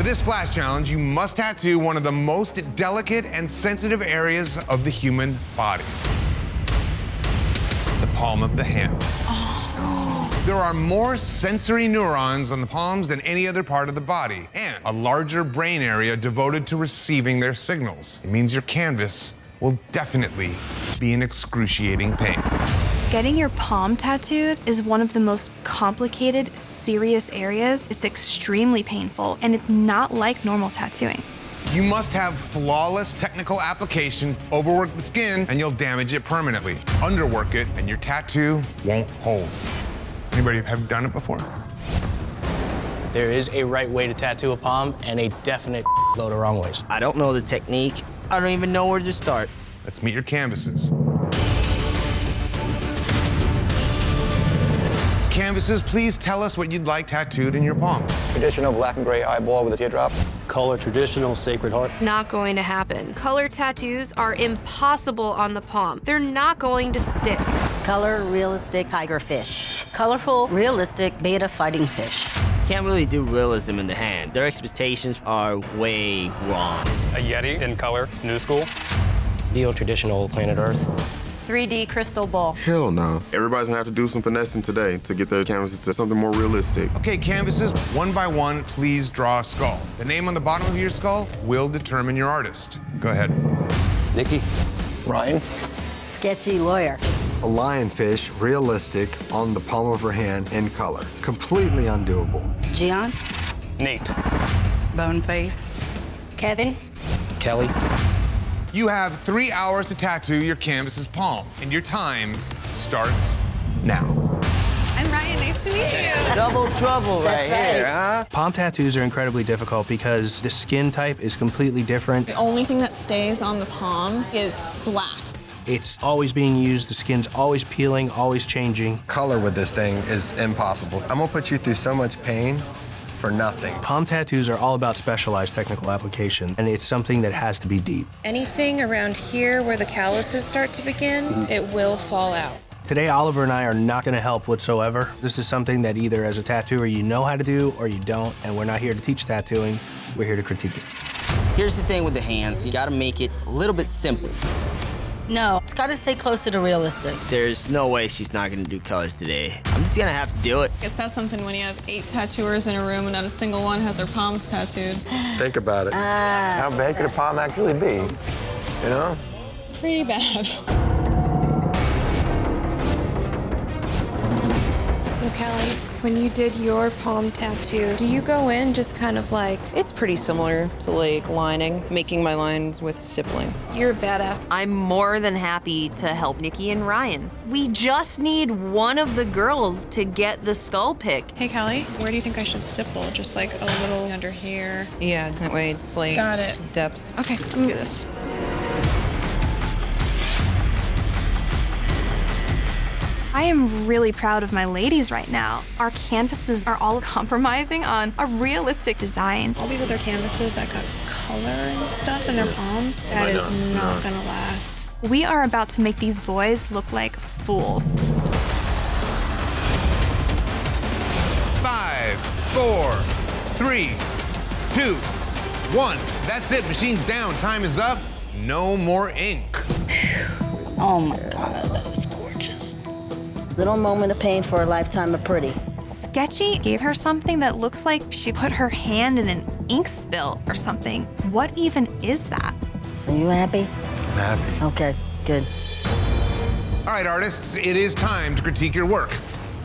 For this flash challenge, you must tattoo one of the most delicate and sensitive areas of the human body. The palm of the hand. There are more sensory neurons on the palms than any other part of the body, and a larger brain area devoted to receiving their signals. It means your canvas will definitely be in excruciating pain. Getting your palm tattooed is one of the most complicated, serious areas. It's extremely painful, and it's not like normal tattooing. You must have flawless technical application, overwork the skin, and you'll damage it permanently. Underwork it, and your tattoo won't hold. Anybody have done it before? There is a right way to tattoo a palm and a definite load of wrong ways. I don't know the technique. I don't even know where to start. Let's meet your canvases. Canvases, please tell us what you'd like tattooed in your palm. Traditional black and gray eyeball with a teardrop. Color, traditional, Sacred Heart. Not going to happen. Color tattoos are impossible on the palm. They're not going to stick. Color, realistic tiger fish. Colorful, realistic beta fighting fish. Can't really do realism in the hand. Their expectations are way wrong. A Yeti in color, new school. Neo-traditional, planet Earth. 3D crystal ball. Hell no. Everybody's gonna have to do some finessing today to get their canvases to something more realistic. Okay, canvases, one by one, please draw a skull. The name on the bottom of your skull will determine your artist. Go ahead. Nikki. Ryan. Sketchy lawyer. A lionfish, realistic, on the palm of her hand in color. Completely undoable. Gian. Nate. Boneface. Kevin. Kelly. You have 3 hours to tattoo your canvas's palm, and your time starts now. I'm Ryan, nice to meet you. Double trouble That's right here, right. huh? Palm tattoos are incredibly difficult because the skin type is completely different. The only thing that stays on the palm is black. It's always being used, the skin's always peeling, always changing. Color with this thing is impossible. I'm gonna put you through so much pain for nothing. Palm tattoos are all about specialized technical application, and it's something that has to be deep. Anything around here where the calluses start to begin, it will fall out. Today, Oliver and I are not gonna help whatsoever. This is something that either as a tattooer you know how to do or you don't, and we're not here to teach tattooing, we're here to critique it. Here's the thing with the hands. You gotta make it a little bit simple. No, it's gotta stay closer to realistic. There's no way she's not gonna do colors today. I'm just gonna have to do it. It says something when you have 8 tattooers in a room and not a single one has their palms tattooed. Think about it. How bad could a palm actually be? You know? Pretty bad. So Kelly, when you did your palm tattoo, do you go in just kind of like... It's pretty similar to like lining, making my lines with stippling. You're a badass. I'm more than happy to help Nikki and Ryan. We just need one of the girls to get the skull pick. Hey Kelly, where do you think I should stipple? Just like a little under here. Yeah, that way it's like Got it. depth. Okay, let me do this. I am really proud of my ladies right now. Our canvases are all compromising on a realistic design. All these other canvases that got color and stuff in their palms, that is not gonna last. We are about to make these boys look like fools. 5, 4, 3, 2, 1. That's it, machine's down, time is up. No more ink. Oh my God, that is gorgeous. Little moment of pain for a lifetime of pretty. Sketchy gave her something that looks like she put her hand in an ink spill or something. What even is that? Are you happy? I'm happy. Okay, good. All right, artists, it is time to critique your work.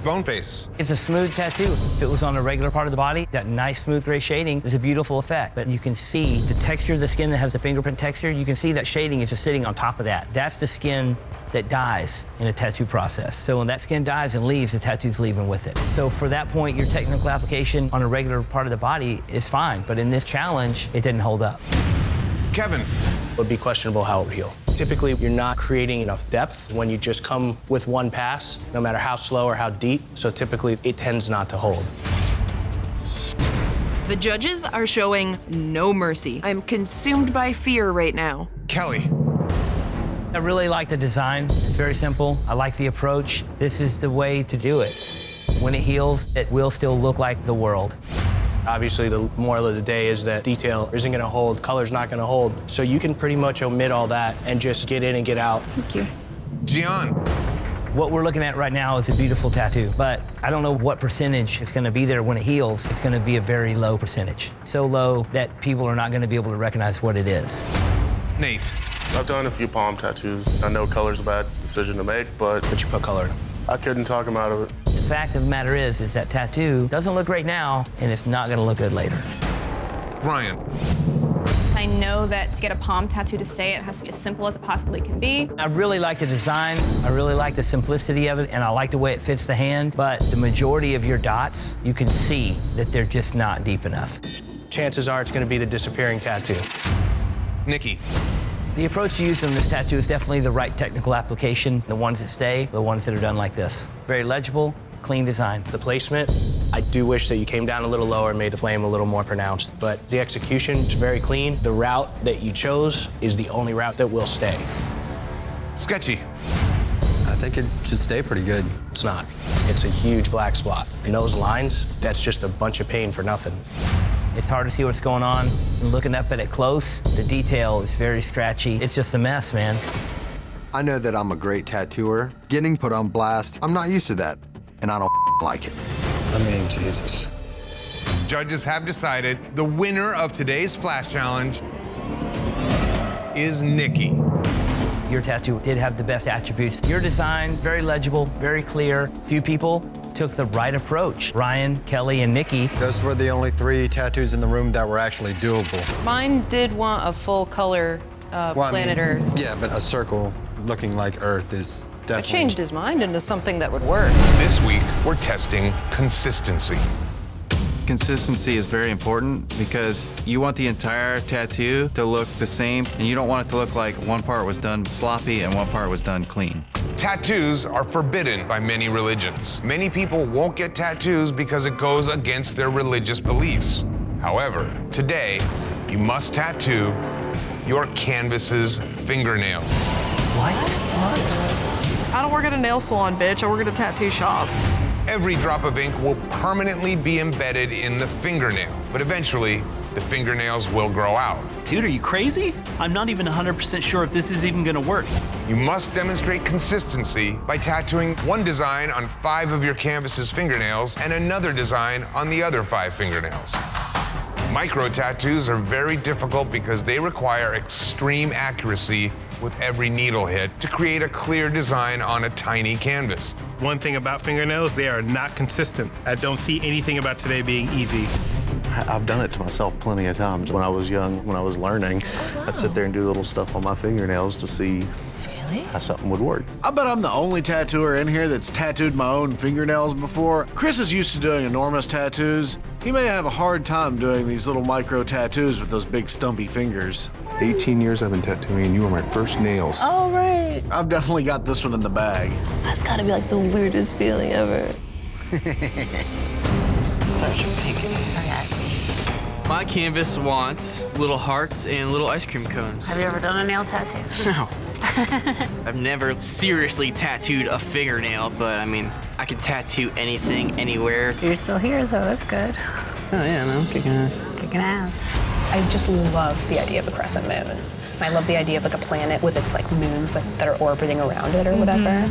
Boneface. It's a smooth tattoo. If it was on a regular part of the body, that nice smooth gray shading is a beautiful effect. But you can see the texture of the skin that has the fingerprint texture. You can see that shading is just sitting on top of that. That's the skin that dies in a tattoo process. So when that skin dies and leaves, the tattoo's leaving with it. So for that point, your technical application on a regular part of the body is fine. But in this challenge, it didn't hold up. Kevin. It would be questionable how it would heal. Typically, you're not creating enough depth when you just come with one pass, no matter how slow or how deep. So typically, it tends not to hold. The judges are showing no mercy. I'm consumed by fear right now. Kelly. I really like the design. It's very simple. I like the approach. This is the way to do it. When it heals, it will still look like the world. Obviously, the moral of the day is that detail isn't gonna hold, color's not gonna hold. So you can pretty much omit all that and just get in and get out. Thank you. Gian. What we're looking at right now is a beautiful tattoo, but I don't know what percentage is gonna be there when it heals. It's gonna be a very low percentage. So low that people are not gonna be able to recognize what it is. Nate. I've done a few palm tattoos. I know color's a bad decision to make, but you put color in them. I couldn't talk him out of it. The fact of the matter is that tattoo doesn't look great now, and it's not gonna look good later. Ryan. I know that to get a palm tattoo to stay, it has to be as simple as it possibly can be. I really like the design, I really like the simplicity of it, and I like the way it fits the hand, but the majority of your dots, you can see that they're just not deep enough. Chances are it's gonna be the disappearing tattoo. Nikki. The approach used on this tattoo is definitely the right technical application. The ones that stay, the ones that are done like this. Very legible, clean design. The placement, I do wish that you came down a little lower and made the flame a little more pronounced, but the execution is very clean. The route that you chose is the only route that will stay. Sketchy. I think it should stay pretty good. It's not. It's a huge black spot. And those lines, that's just a bunch of pain for nothing. It's hard to see what's going on. And looking up at it close, the detail is very scratchy. It's just a mess, man. I know that I'm a great tattooer. Getting put on blast, I'm not used to that, and I don't like it. I mean, Jesus. Judges have decided the winner of today's Flash Challenge is Nikki. Your tattoo did have the best attributes. Your design, very legible, very clear. Few people took the right approach. Ryan, Kelly, and Nikki. Those were the only 3 tattoos in the room that were actually doable. Mine did want a full color planet Earth. Yeah, but a circle looking like Earth is I definitely... changed his mind into something that would work. This week, we're testing consistency. Consistency is very important because you want the entire tattoo to look the same, and you don't want it to look like one part was done sloppy and one part was done clean. Tattoos are forbidden by many religions. Many people won't get tattoos because it goes against their religious beliefs. However, today, you must tattoo your canvas's fingernails. What? I don't work at a nail salon, bitch. I work at a tattoo shop. Every drop of ink will permanently be embedded in the fingernail, but eventually, the fingernails will grow out. Dude, are you crazy? I'm not even 100% sure if this is even gonna work. You must demonstrate consistency by tattooing one design on 5 of your canvas's fingernails and another design on the other 5 fingernails. Micro tattoos are very difficult because they require extreme accuracy with every needle hit to create a clear design on a tiny canvas. One thing about fingernails, they are not consistent. I don't see anything about today being easy. I've done it to myself plenty of times. When I was young, when I was learning, I'd sit there and do little stuff on my fingernails to see how something would work. I bet I'm the only tattooer in here that's tattooed my own fingernails before. Chris is used to doing enormous tattoos. He may have a hard time doing these little micro tattoos with those big stumpy fingers. 18 years I've been tattooing, and you were my first nails. All right. I've definitely got this one in the bag. That's gotta be like the weirdest feeling ever. Such a pink. My canvas wants little hearts and little ice cream cones. Have you ever done a nail tattoo? No. I've never seriously tattooed a fingernail, but I mean, I can tattoo anything, anywhere. You're still here, so that's good. Oh yeah, no, kicking ass. Kicking ass. I just love the idea of a crescent moon. And I love the idea of like a planet with its like moons that are orbiting around it or whatever.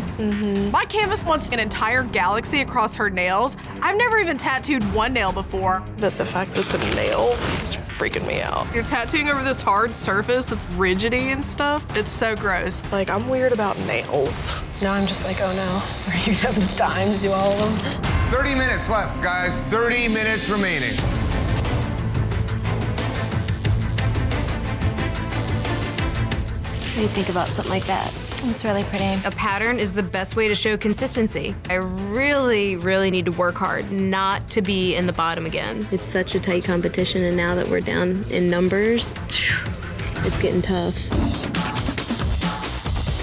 My canvas wants an entire galaxy across her nails. I've never even tattooed one nail before. But the fact that it's a nail is freaking me out. You're tattooing over this hard surface that's rigidy and stuff. It's so gross. Like, I'm weird about nails. Now I'm just like, oh no, sorry, you have enough time to do all of them. 30 minutes left, guys. 30 minutes remaining. What do you think about something like that? It's really pretty. A pattern is the best way to show consistency. I really, really need to work hard not to be in the bottom again. It's such a tight competition, and now that we're down in numbers, it's getting tough.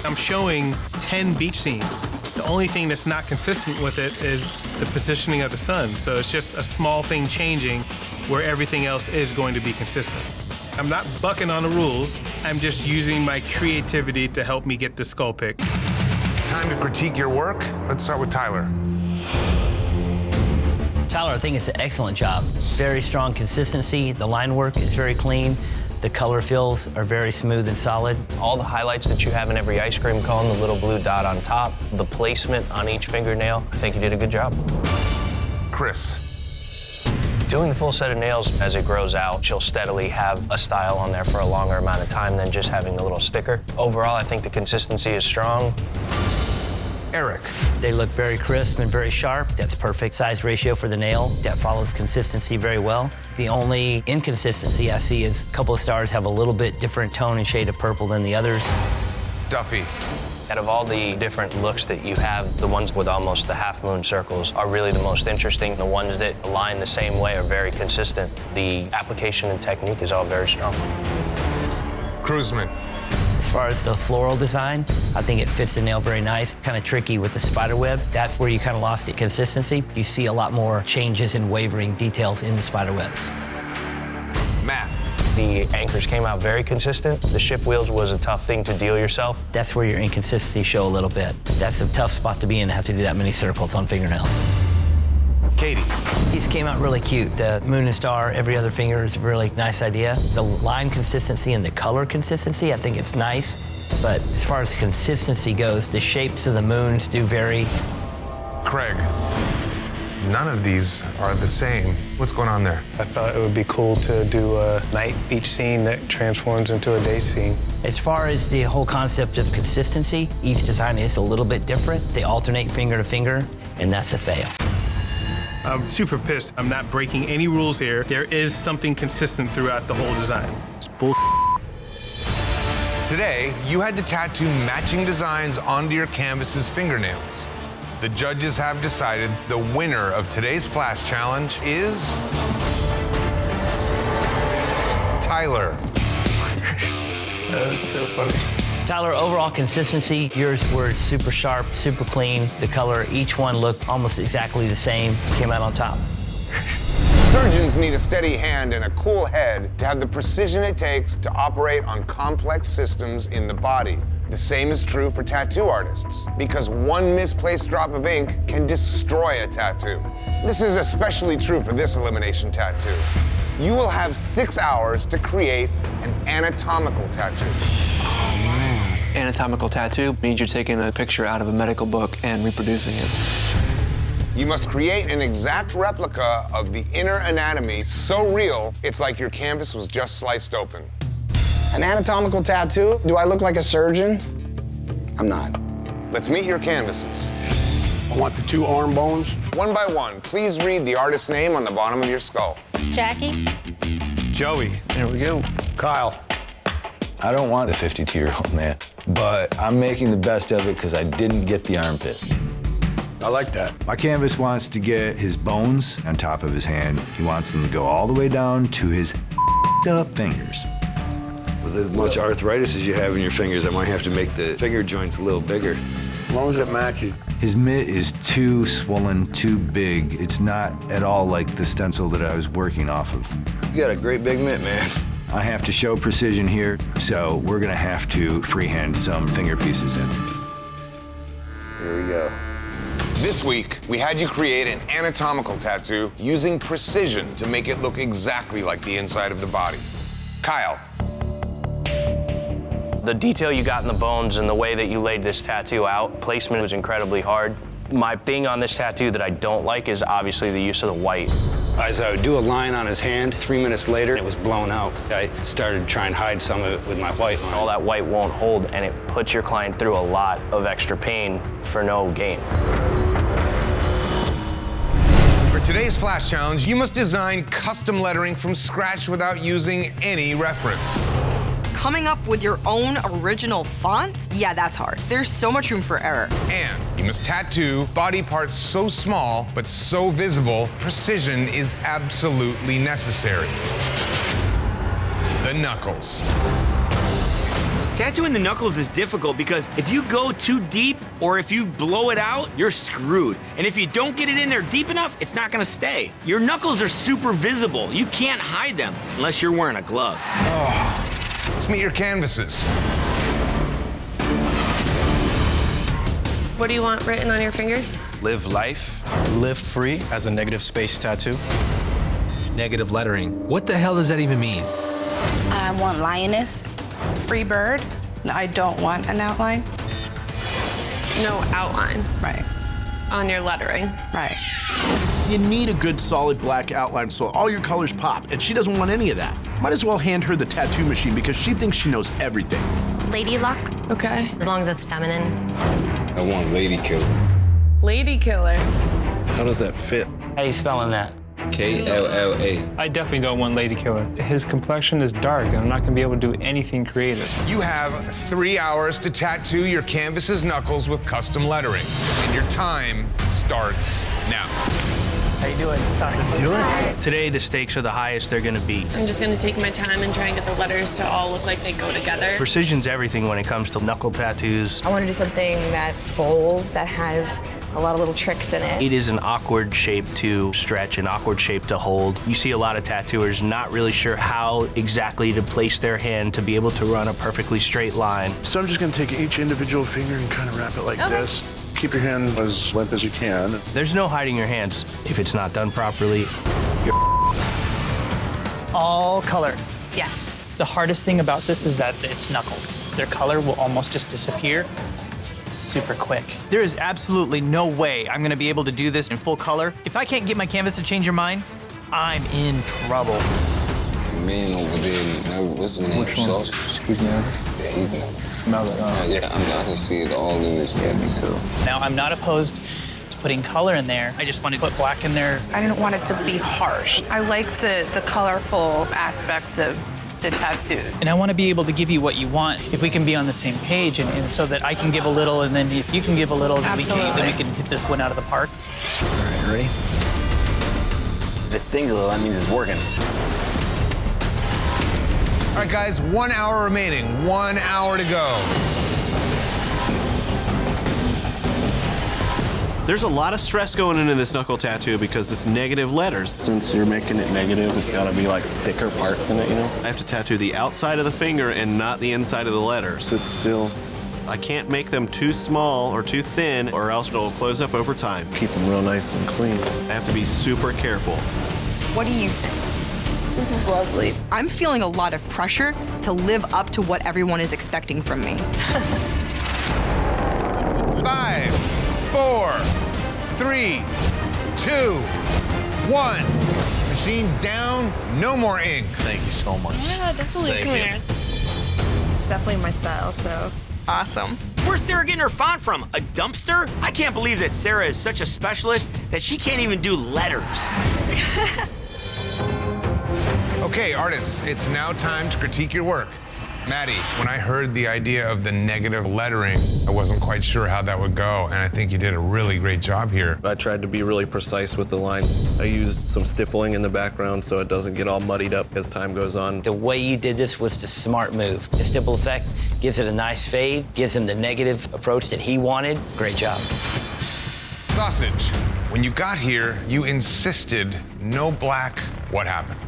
I'm showing 10 beach scenes. The only thing that's not consistent with it is the positioning of the sun. So it's just a small thing changing where everything else is going to be consistent. I'm not bucking on the rules. I'm just using my creativity to help me get the skull pick. It's time to critique your work. Let's start with Tyler. Tyler, I think it's an excellent job. Very strong consistency. The line work is very clean. The color fills are very smooth and solid. All the highlights that you have in every ice cream cone, the little blue dot on top, the placement on each fingernail, I think you did a good job. Chris. Doing the full set of nails as it grows out, she'll steadily have a style on there for a longer amount of time than just having the little sticker. Overall, I think the consistency is strong. Eric. They look very crisp and very sharp. That's perfect size ratio for the nail. That follows consistency very well. The only inconsistency I see is a couple of stars have a little bit different tone and shade of purple than the others. Duffy. Out of all the different looks that you have, the ones with almost the half moon circles are really the most interesting. The ones that align the same way are very consistent. The application and technique is all very strong. Cruzman. As far as the floral design, I think it fits the nail very nice. Kind of tricky with the spider web. That's where you kind of lost the consistency. You see a lot more changes and wavering details in the spider webs. Matt. The anchors came out very consistent. The ship wheels was a tough thing to deal yourself. That's where your inconsistency show a little bit. That's a tough spot to be in, to have to do that many circles on fingernails. Katie. These came out really cute. The moon and star, every other finger is a really nice idea. The line consistency and the color consistency, I think it's nice. But as far as consistency goes, the shapes of the moons do vary. Craig. None of these are the same. What's going on there? I thought it would be cool to do a night beach scene that transforms into a day scene. As far as the whole concept of consistency, each design is a little bit different. They alternate finger to finger, and that's a fail. I'm super pissed. I'm not breaking any rules here. There is something consistent throughout the whole design. It's bull. Today, you had to tattoo matching designs onto your canvas's fingernails. The judges have decided the winner of today's Flash Challenge is Tyler. That's so funny. Tyler, overall consistency, yours were super sharp, super clean. The color, each one looked almost exactly the same. Came out on top. Surgeons need a steady hand and a cool head to have the precision it takes to operate on complex systems in the body. The same is true for tattoo artists, because one misplaced drop of ink can destroy a tattoo. This is especially true for this elimination tattoo. You will have 6 hours to create an anatomical tattoo. Anatomical tattoo means you're taking a picture out of a medical book and reproducing it. You must create an exact replica of the inner anatomy so real, it's like your canvas was just sliced open. An anatomical tattoo? Do I look like a surgeon? I'm not. Let's meet your canvases. I want the 2 arm bones. One by one, please read the artist's name on the bottom of your skull. Jackie. Joey. There we go. Kyle. I don't want the 52-year-old man, but I'm making the best of it because I didn't get the armpit. I like that. My canvas wants to get his bones on top of his hand. He wants them to go all the way down to his up fingers. With as much arthritis as you have in your fingers, I might have to make the finger joints a little bigger. As long as it matches. His mitt is too swollen, too big. It's not at all like the stencil that I was working off of. You got a great big mitt, man. I have to show precision here, so we're gonna have to freehand some finger pieces in. Here we go. This week, we had you create an anatomical tattoo using precision to make it look exactly like the inside of the body. Kyle. The detail you got in the bones and the way that you laid this tattoo out, placement was incredibly hard. My thing on this tattoo that I don't like is obviously the use of the white. As I would do a line on his hand, 3 minutes later, it was blown out. I started to try and hide some of it with my white lines. All that white won't hold, and it puts your client through a lot of extra pain for no gain. For today's Flash Challenge, you must design custom lettering from scratch without using any reference. Coming up with your own original font? Yeah, that's hard. There's so much room for error. And you must tattoo body parts so small but so visible, precision is absolutely necessary. The knuckles. Tattooing the knuckles is difficult because if you go too deep or if you blow it out, you're screwed. And if you don't get it in there deep enough, it's not gonna stay. Your knuckles are super visible. You can't hide them unless you're wearing a glove. Oh. Let's meet your canvases. What do you want written on your fingers? Live life. Live free as a negative space tattoo. Negative lettering. What the hell does that even mean? I want lioness. Free bird. I don't want an outline. No outline. Right. On your lettering. Right. You need a good solid black outline so all your colors pop, and she doesn't want any of that. Might as well hand her the tattoo machine because she thinks she knows everything. Lady luck. Okay. As long as it's feminine. I want lady killer. Lady killer. How does that fit? How are you spelling that? K-L-L-A. I definitely don't want Lady Killer. His complexion is dark, and I'm not gonna be able to do anything creative. You have 3 hours to tattoo your canvas's knuckles with custom lettering, and your time starts now. How you doing, Sausage? Today, the stakes are the highest they're gonna be. I'm just gonna take my time and try and get the letters to all look like they go together. Precision's everything when it comes to knuckle tattoos. I want to do something that's full, that has a lot of little tricks in it. It is an awkward shape to stretch, an awkward shape to hold. You see a lot of tattooers not really sure how exactly to place their hand to be able to run a perfectly straight line. So I'm just gonna take each individual finger and kind of wrap it like this. Keep your hand as limp as you can. There's no hiding your hands. If it's not done properly, you're all color. Yes. The hardest thing about this is that it's knuckles. Their color will almost just disappear super quick. There is absolutely no way I'm gonna be able to do this in full color. If I can't get my canvas to change your mind, I'm in trouble. The man over there, what's his name? Which one? Sausage? He's nervous. Yeah, he's nervous. Smell it. Yeah, I can see it all in his face. So. Now, I'm not opposed to putting color in there. I just want to put black in there. I didn't want it to be harsh. I like the colorful aspect of the tattoo. And I want to be able to give you what you want. If we can be on the same page, and so that I can give a little, and then if you can give a little, then we can hit this one out of the park. All right, ready? If it stings a little, that means it's working. All right, guys, 1 hour remaining. 1 hour to go. There's a lot of stress going into this knuckle tattoo because it's negative letters. Since you're making it negative, it's gotta be like thicker parts in it, you know? I have to tattoo the outside of the finger and not the inside of the letters. So it's still... I can't make them too small or too thin or else it'll close up over time. Keep them real nice and clean. I have to be super careful. What do you think? This is lovely. I'm feeling a lot of pressure to live up to what everyone is expecting from me. 5, 4, 3, 2, 1. Machine's down, no more ink. Thank you so much. Yeah, definitely. Thank Come you. here. It's definitely my style, so. Awesome. Where's Sarah getting her font from? A dumpster? I can't believe that Sarah is such a specialist that she can't even do letters. Okay, artists, it's now time to critique your work. Maddie, when I heard the idea of the negative lettering, I wasn't quite sure how that would go, and I think you did a really great job here. I tried to be really precise with the lines. I used some stippling in the background so it doesn't get all muddied up as time goes on. The way you did this was the smart move. The stipple effect gives it a nice fade, gives him the negative approach that he wanted. Great job. Sausage, when you got here, you insisted no black. What happened?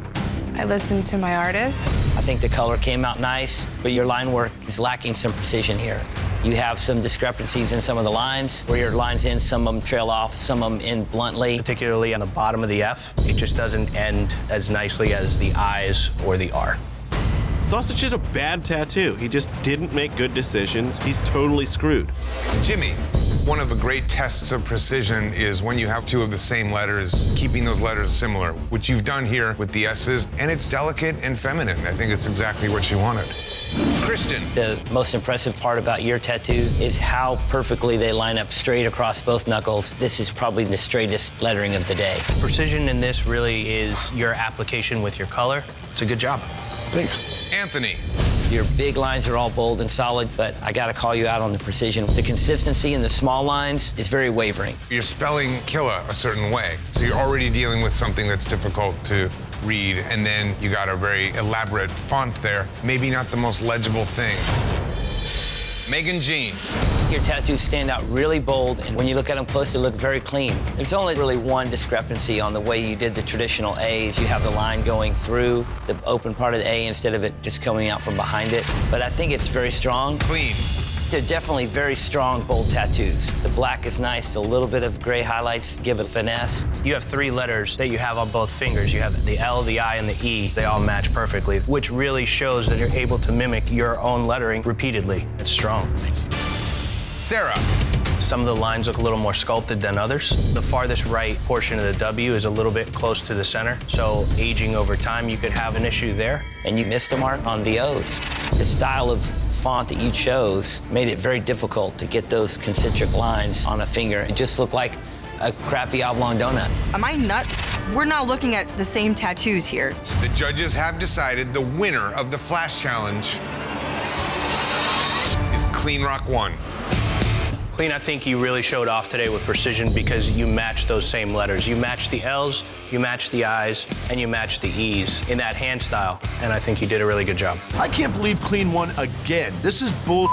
I listened to my artist. I think the color came out nice, but your line work is lacking some precision here. You have some discrepancies in some of the lines, where your lines in, some of them trail off, some of them end bluntly. particularly on the bottom of the F. It just doesn't end as nicely as the I's or the R. Sausage is a bad tattoo. He just didn't make good decisions. He's totally screwed. Jimmy, one of the great tests of precision is when you have two of the same letters, keeping those letters similar, which you've done here with the S's, and it's delicate and feminine. I think it's exactly what you wanted. Christian. The most impressive part about your tattoo is how perfectly they line up straight across both knuckles. This is probably the straightest lettering of the day. Precision in this really is your application with your color. It's a good job. Thanks. Anthony. Your big lines are all bold and solid, but I gotta call you out on the precision. The consistency in the small lines is very wavering. You're spelling killa a certain way, so you're already dealing with something that's difficult to read, and then you got a very elaborate font there. Maybe not the most legible thing. Megan Jean. Your tattoos stand out really bold, and when you look at them close, they look very clean. There's only really one discrepancy on the way you did the traditional A's. You have the line going through the open part of the A instead of it just coming out from behind it. But I think it's very strong. Clean. they're definitely very strong, bold tattoos. The black is nice, a little bit of gray highlights give it finesse. You have 3 letters that you have on both fingers. You have the L, the I, and the E. They all match perfectly, which really shows that you're able to mimic your own lettering repeatedly. It's strong. Sarah. Some of the lines look a little more sculpted than others. The farthest right portion of the W is a little bit close to the center, so aging over time, you could have an issue there. And you missed the mark on the O's. The style of font that you chose made it very difficult to get those concentric lines on a finger. It just looked like a crappy oblong donut. Am I nuts? We're not looking at the same tattoos here. The judges have decided the winner of the Flash Challenge is Clean Rock 1. Clean, I think you really showed off today with precision because you matched those same letters. You matched the L's, you matched the I's, and you matched the E's in that hand style, and I think you did a really good job. I can't believe Clean won again. This is bull.